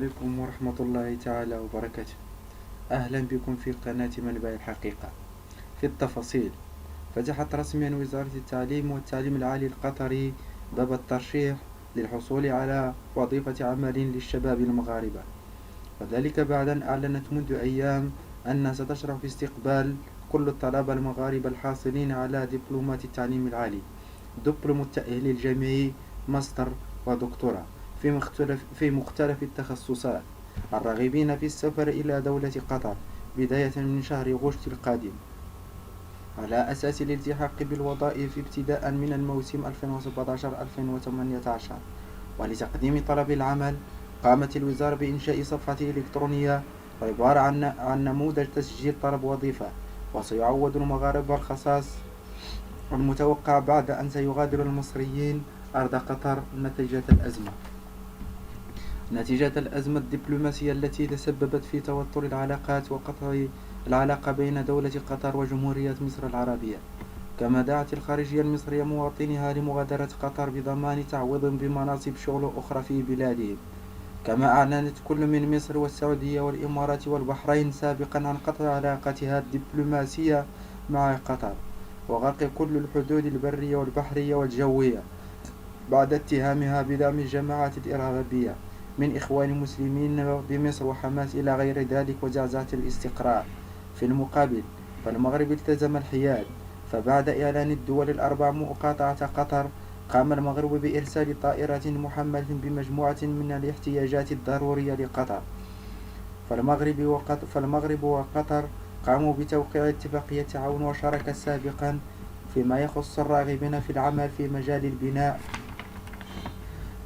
عليكم ورحمة الله تعالى وبركاته. أهلا بكم في قناة منبع الحقيقة. في التفاصيل، فتحت رسميا وزارة التعليم والتعليم العالي القطري باب الترشيح للحصول على وظيفة عمل للشباب المغاربة، وذلك بعد أن أعلنت منذ أيام أنها ستشرع في استقبال كل الطلبة المغاربة الحاصلين على دبلومات التعليم العالي، دبلوم التأهيل الجامعي، ماستر ودكتوراه في مختلف التخصصات، الراغبين في السفر إلى دولة قطر بداية من شهر غشت القادم، على أساس الالتحاق بالوظائف ابتداء من الموسم 2017-2018. ولتقديم طلب العمل، قامت الوزارة بإنشاء صفحة إلكترونية عبارة عن نموذج تسجيل طلب وظيفة، وسيعوض المغاربة الخصاص المتوقع بعد أن سيغادر المصريين أرض قطر نتيجة الأزمة الدبلوماسية التي تسببت في توتر العلاقات وقطع العلاقة بين دولة قطر وجمهورية مصر العربية. كما دعت الخارجية المصرية مواطنيها لمغادرة قطر بضمان تعويض بمناصب شغل أخرى في بلادهم. كما أعلنت كل من مصر والسعودية والإمارات والبحرين سابقا عن قطع علاقتها الدبلوماسية مع قطر وغلق كل الحدود البرية والبحرية والجوية بعد اتهامها بدعم الجماعات الإرهابية من إخوان المسلمين بمصر وحماس إلى غير ذلك وزعزعة الاستقرار. في المقابل، فالمغرب التزم الحياد، فبعد إعلان الدول الأربع مقاطعة قطر، قام المغرب بإرسال طائرة محملة بمجموعة من الاحتياجات الضرورية لقطر. فالمغرب وقطر قاموا بتوقيع اتفاقية تعاون وشراكة سابقا فيما يخص الراغبين في العمل في مجال البناء.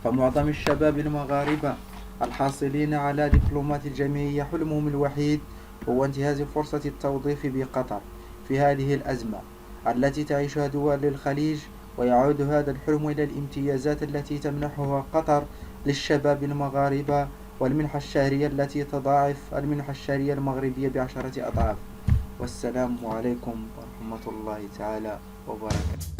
فمعظم الشباب المغاربة الحاصلين على دبلومات الجامعية حلمهم الوحيد هو انتهاز فرصة التوظيف بقطر في هذه الأزمة التي تعيشها دول الخليج، ويعود هذا الحلم إلى الامتيازات التي تمنحها قطر للشباب المغاربة، والمنحة الشهرية التي تضاعف المنحة الشهرية المغربية ب10 أضعاف. والسلام عليكم ورحمة الله تعالى وبركاته.